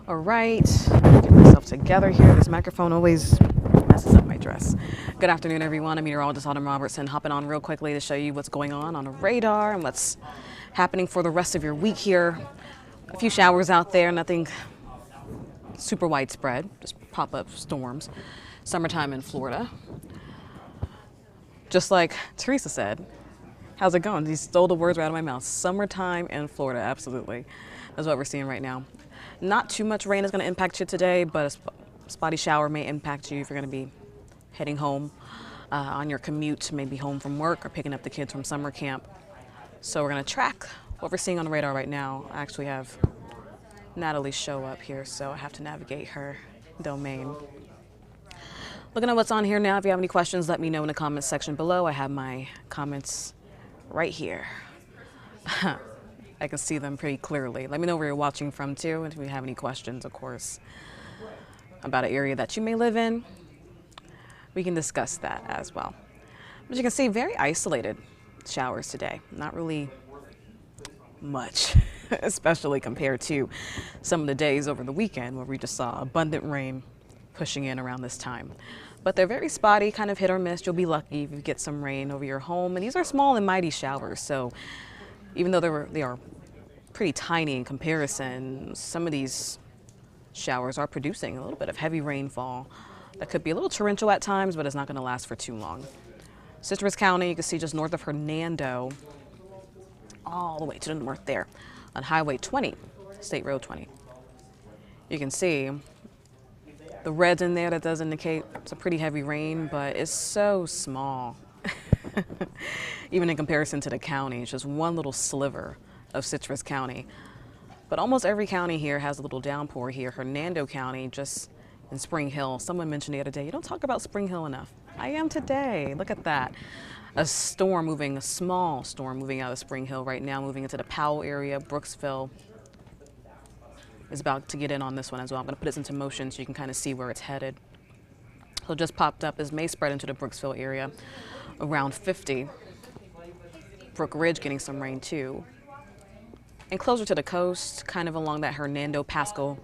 All right, get myself together here. This microphone always messes up my dress. Good afternoon, everyone. I'm Meteorologist Robertson, hopping on real quickly to show you what's going on the radar and what's happening for the rest of your week here. A few showers out there, nothing super widespread, just pop-up storms. Summertime in Florida. Just like Teresa said, how's it going? He stole the words right out of my mouth. Summertime in Florida, absolutely. That's what we're seeing right now. Not too much rain is going to impact you today, but a spotty shower may impact you if you're going to be heading home on your commute, maybe home from work or picking up the kids from summer camp. So we're going to track what we're seeing on the radar right now. I actually have Natalie's show up here, so I have to navigate her domain. Looking at what's on here now. If you have any questions, let me know in the comments section below. I have my comments right here. I can see them pretty clearly. Let me know where you're watching from too, and if you have any questions, of course, about an area that you may live in, we can discuss that as well. But you can see very isolated showers today. Not really much, especially compared to some of the days over the weekend where we just saw abundant rain pushing in around this time. But they're very spotty, kind of hit or miss. You'll be lucky if you get some rain over your home. And these are small and mighty showers, so even though they are pretty tiny in comparison, some of these showers are producing a little bit of heavy rainfall that could be a little torrential at times, but it's not going to last for too long. Citrus County, you can see just north of Hernando, all the way to the north there on Highway 20, State Road 20. You can see the reds in there. That does indicate it's a pretty heavy rain, but it's so small. Even in comparison to the county, it's just one little sliver of Citrus County. But almost every county here has a little downpour here. Hernando County, just in Spring Hill. Someone mentioned the other day, you don't talk about Spring Hill enough. I am today. Look at that. A small storm moving out of Spring Hill right now, moving into the Powell area. Brooksville is about to get in on this one as well. I'm going to put this into motion so you can kind of see where it's headed. So just popped up. This may spread into the Brooksville area around 50. Brook Ridge getting some rain too. And closer to the coast, kind of along that Hernando-Pasco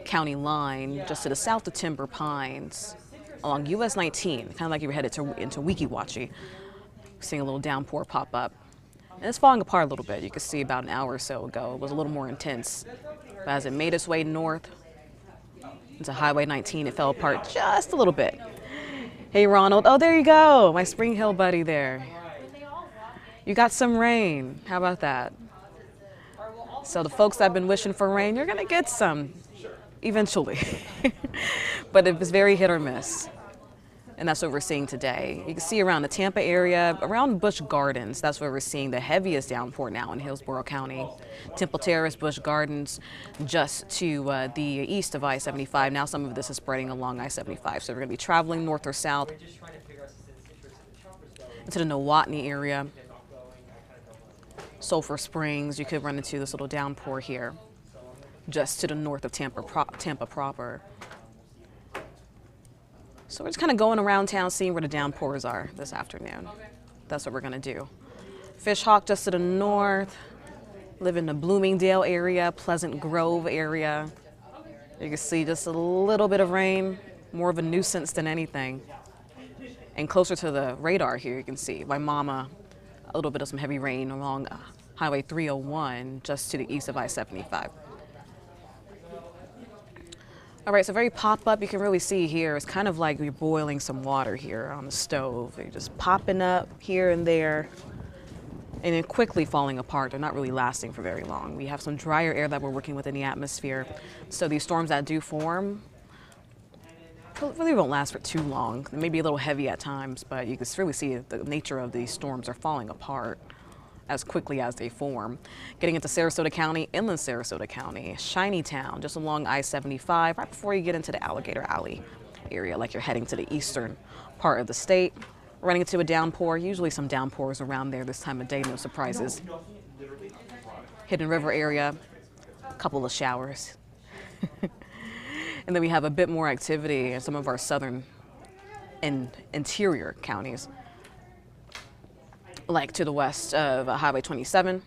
County line, just to the south of Timber Pines, along US 19, kind of like you were headed into Weeki Wachee. Seeing a little downpour pop up. And it's falling apart a little bit. You can see about an hour or so ago, it was a little more intense. But as it made its way north into Highway 19, it fell apart just a little bit. Hey, Ronald. Oh, there you go. My Spring Hill buddy there. You got some rain. How about that? So the folks that have been wishing for rain, you're going to get some eventually. But it was very hit or miss. And that's what we're seeing today. You can see around the Tampa area, around Busch Gardens, that's where we're seeing the heaviest downpour now in Hillsborough County. Temple Terrace, Busch Gardens, just to the east of I-75. Now some of this is spreading along I-75. So we're going to be traveling north or south into the Nowatney area. Sulphur Springs, you could run into this little downpour here, just to the north of Tampa proper. So we're just kind of going around town, seeing where the downpours are this afternoon. That's what we're going to do. Fishhawk just to the north. Live in the Bloomingdale area, Pleasant Grove area. You can see just a little bit of rain, more of a nuisance than anything. And closer to the radar here, you can see Waimama, a little bit of some heavy rain along Highway 301, just to the east of I-75. All right, so very pop-up, you can really see here, it's kind of like you're boiling some water here on the stove. They're just popping up here and there, and then quickly falling apart. They're not really lasting for very long. We have some drier air that we're working with in the atmosphere. So these storms that do form really won't last for too long. They may be a little heavy at times, but you can really see the nature of these storms are falling apart as quickly as they form. Getting into Sarasota County, inland Sarasota County, Shinytown, just along I-75, right before you get into the Alligator Alley area, like you're heading to the eastern part of the state. Running into a downpour, usually some downpours around there this time of day, no surprises. Hidden River area, a couple of showers. And then we have a bit more activity in some of our southern and interior counties, like to the west of Highway 27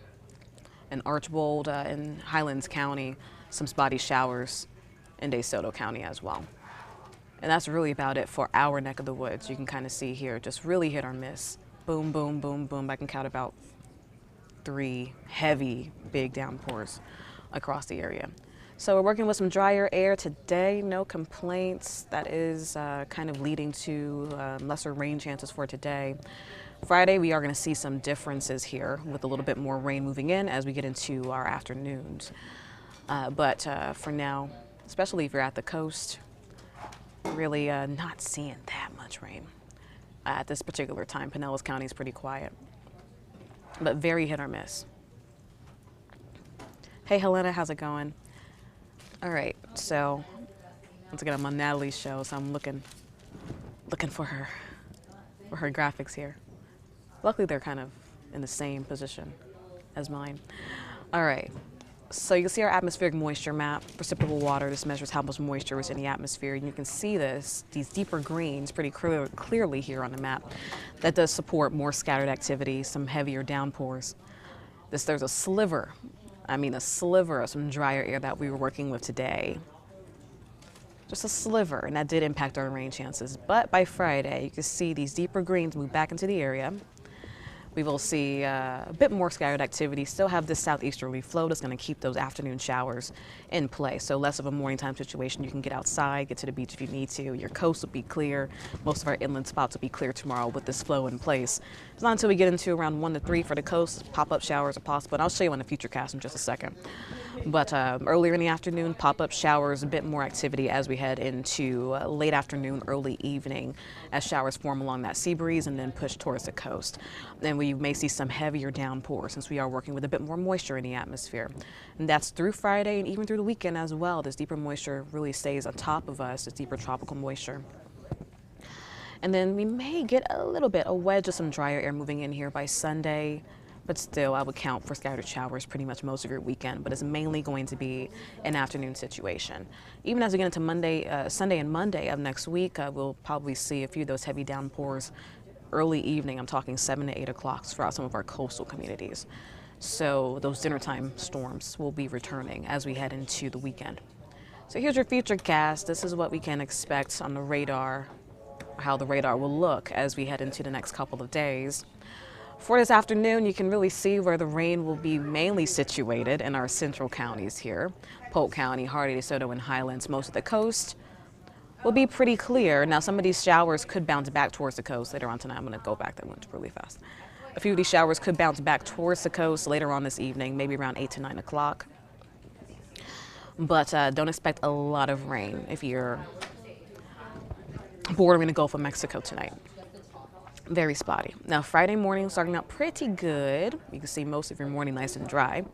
and Archbold in Highlands County, some spotty showers in DeSoto County as well. And that's really about it for our neck of the woods. You can kind of see here, just really hit or miss. Boom, boom, boom, boom. I can count about 3 heavy, big downpours across the area. So we're working with some drier air today, no complaints. That is kind of leading to lesser rain chances for today. Friday, we are going to see some differences here with a little bit more rain moving in as we get into our afternoons. But for now, especially if you're at the coast, really not seeing that much rain at this particular time. Pinellas County is pretty quiet, but very hit or miss. Hey Helena, how's it going? All right, so once again I'm on Natalie's show, so I'm looking for her graphics here. Luckily they're kind of in the same position as mine. All right. So you can see our atmospheric moisture map, precipitable water. This measures how much moisture is in the atmosphere. And you can see these deeper greens pretty clearly here on the map. That does support more scattered activity, some heavier downpours. There's a sliver of some drier air that we were working with today. Just a sliver, and that did impact our rain chances. But by Friday, you can see these deeper greens move back into the area. We will see a bit more scattered activity, still have this southeasterly flow that's going to keep those afternoon showers in play. So less of a morning time situation. You can get outside, get to the beach if you need to. Your coast will be clear. Most of our inland spots will be clear tomorrow with this flow in place. It's not until we get into around 1 to 3 for the coast, pop-up showers are possible. And I'll show you on the Futurecast in just a second. But earlier in the afternoon, pop-up showers, a bit more activity as we head into late afternoon, early evening, as showers form along that sea breeze and then push towards the coast. Then we may see some heavier downpours since we are working with a bit more moisture in the atmosphere. And that's through Friday and even through the weekend as well. This deeper moisture really stays on top of us, this deeper tropical moisture. And then we may get a wedge of some drier air moving in here by Sunday. But still, I would count for scattered showers pretty much most of your weekend, but it's mainly going to be an afternoon situation. Even as we get into Sunday and Monday of next week, we'll probably see a few of those heavy downpours early evening. I'm talking 7 to 8 o'clock throughout some of our coastal communities. So those dinnertime storms will be returning as we head into the weekend. So here's your Futurecast. This is what we can expect on the radar, how the radar will look as we head into the next couple of days. For this afternoon, you can really see where the rain will be mainly situated in our central counties here. Polk County, Hardee, DeSoto, and Highlands. Most of the coast will be pretty clear. Now, some of these showers could bounce back towards the coast later on tonight. I'm going to go back. That went really fast. A few of these showers could bounce back towards the coast later on this evening, maybe around 8 to 9 o'clock. But don't expect a lot of rain if you're bordering the Gulf of Mexico tonight. Very spotty. Now, Friday morning starting out pretty good. You can see most of your morning nice and dry.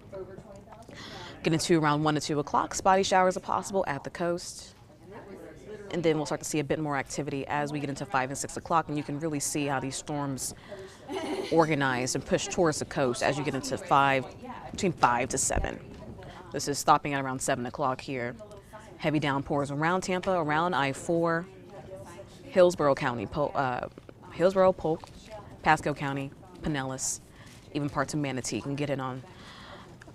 Getting to around 1 to 2 o'clock, spotty showers are possible at the coast. And then we'll start to see a bit more activity as we get into 5 and 6 o'clock. And you can really see how these storms organize and push towards the coast as you get into between 5 to 7. This is stopping at around 7 o'clock here. Heavy downpours around Tampa, around I-4, Hillsborough County, Hillsborough, Polk, Pasco County, Pinellas, even parts of Manatee can get in on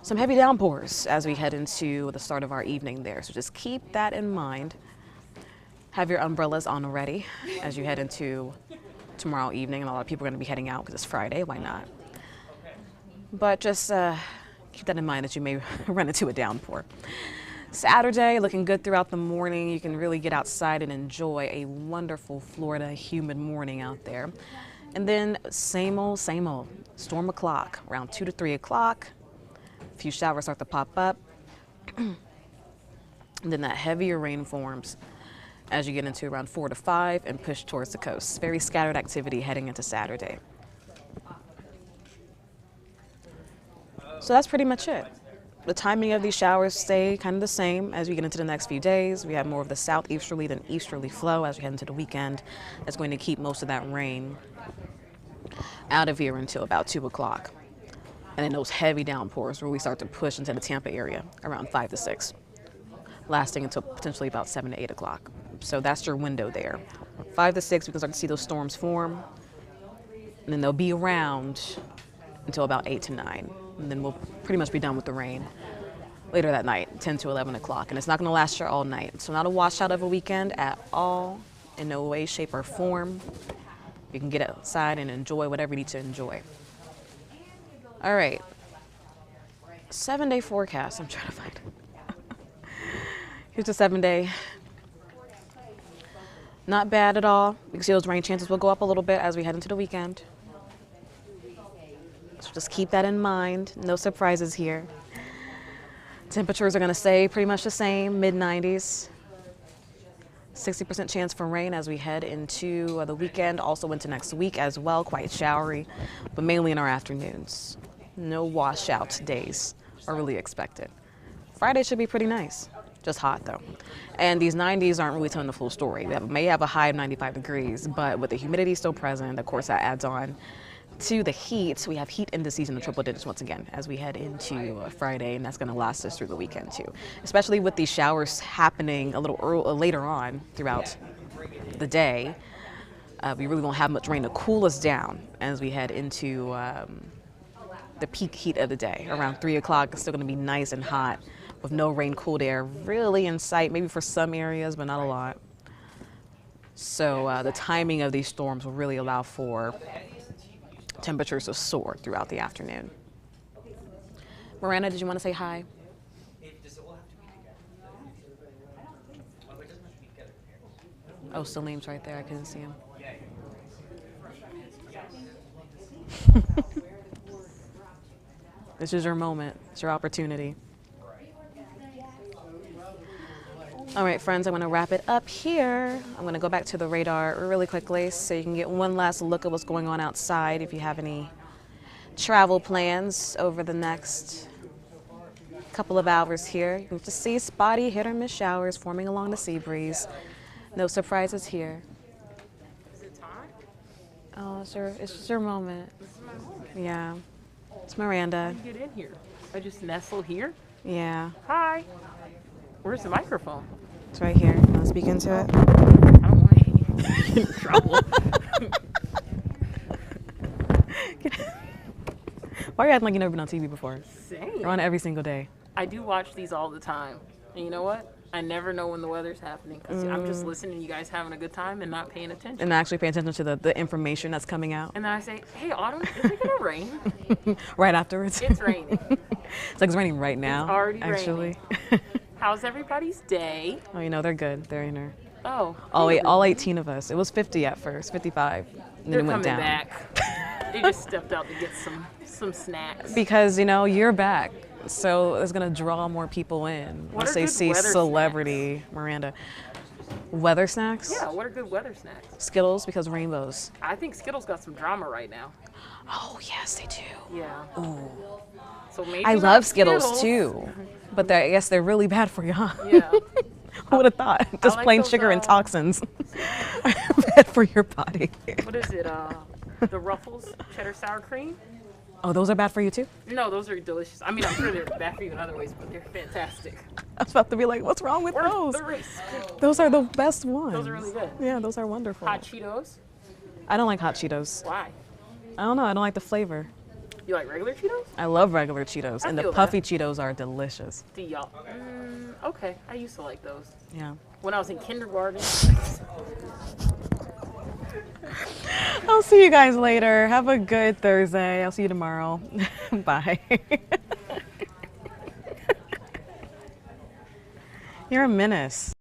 some heavy downpours as we head into the start of our evening there. So just keep that in mind. Have your umbrellas on already as you head into tomorrow evening. And a lot of people are going to be heading out because it's Friday. Why not? But just keep that in mind that you may run into a downpour. Saturday, looking good throughout the morning. You can really get outside and enjoy a wonderful Florida humid morning out there. And then same old, storm o'clock, around 2 to 3 o'clock. A few showers start to pop up. And then that heavier rain forms as you get into around 4 to 5 and push towards the coast. Very scattered activity heading into Saturday. So that's pretty much it. The timing of these showers stay kind of the same as we get into the next few days. We have more of the southeasterly than easterly flow as we head into the weekend. That's going to keep most of that rain out of here until about 2 o'clock. And then those heavy downpours really start to push into the Tampa area around 5 to 6, lasting until potentially about 7 to 8 o'clock. So that's your window there. 5 to 6, we can start to see those storms form. And then they'll be around until about 8 to 9. And then we'll pretty much be done with the rain later that night, 10 to 11 o'clock. And it's not going to last here all night. So not a washout of a weekend at all, in no way, shape, or form. You can get outside and enjoy whatever you need to enjoy. All right. 7-day forecast. I'm trying to find it. Here's the 7-day. Not bad at all. You can see those rain chances will go up a little bit as we head into the weekend. So just keep that in mind. No surprises here. Temperatures are going to stay pretty much the same, mid-90s. 60% chance for rain as we head into the weekend, also into next week as well. Quite showery, but mainly in our afternoons. No washout days are really expected. Friday should be pretty nice. Just hot though. And these 90s aren't really telling the full story. We may have a high of 95 degrees, but with the humidity still present, of course that adds on to the heat. We have heat indices in the triple digits once again as we head into Friday, and that's going to last us through the weekend too. Especially with these showers happening a little later on throughout the day. We really won't have much rain to cool us down as we head into the peak heat of the day. Around 3 o'clock, it's still going to be nice and hot with no rain, cooled air really in sight, maybe for some areas, but not a lot. So the timing of these storms will really allow for temperatures to soar throughout the afternoon. Miranda, did you want to say hi? Oh, Salim's right there. I couldn't see him. This is your moment. It's your opportunity. All right, friends, I'm going to wrap it up here. I'm going to go back to the radar really quickly so you can get one last look at what's going on outside if you have any travel plans over the next couple of hours here. You can just see spotty hit or miss showers forming along the sea breeze. No surprises here. Is it time? Oh, it's just your moment. This is my moment. Yeah. It's Miranda. How do you get in here? I just nestle here? Yeah. Hi. Where's the microphone? It's right here. You want to speak into it? I don't want to get in trouble. Why are you acting like you've never been on TV before? Same. You're on every single day. I do watch these all the time. And you know what? I never know when the weather's happening because I'm just listening to you guys having a good time and not paying attention. And actually pay attention to the information that's coming out. And then I say, hey, Autumn, is it going to rain? Right afterwards. It's raining. It's like it's raining right now. It's already actually. raining. How's everybody's day? Oh, you know, they're good. They're in there. Oh. All 18 of us. It was 50 at first, 55. And They're then it went coming down. back. They just stepped out to get some snacks. Because, you know, you're back. So it's going to draw more people in What once are they good see weather celebrity Miranda. Weather snacks? Yeah, what are good weather snacks? Skittles, because rainbows. I think Skittles got some drama right now. Oh, yes, they do. Yeah. Ooh. So maybe I not love Skittles too. But I guess they're really bad for you, huh? Yeah. Who would have thought? Just like plain those, sugar and toxins are bad for your body. What is it? The Ruffles cheddar sour cream? Oh, those are bad for you too? No, those are delicious. I mean, I'm sure they're bad for you in other ways, but they're fantastic. I was about to be like, what's wrong with those? The risk. Those are the best ones. Those are really good. Yeah, those are wonderful. Hot Cheetos? I don't like hot Cheetos. Why? I don't know. I don't like the flavor. You like regular Cheetos? I love regular Cheetos, I and the feel puffy Cheetos are delicious. Do y'all? Okay, I used to like those. Yeah. When I was in kindergarten. I'll see you guys later. Have a good Thursday. I'll see you tomorrow. Bye. You're a menace.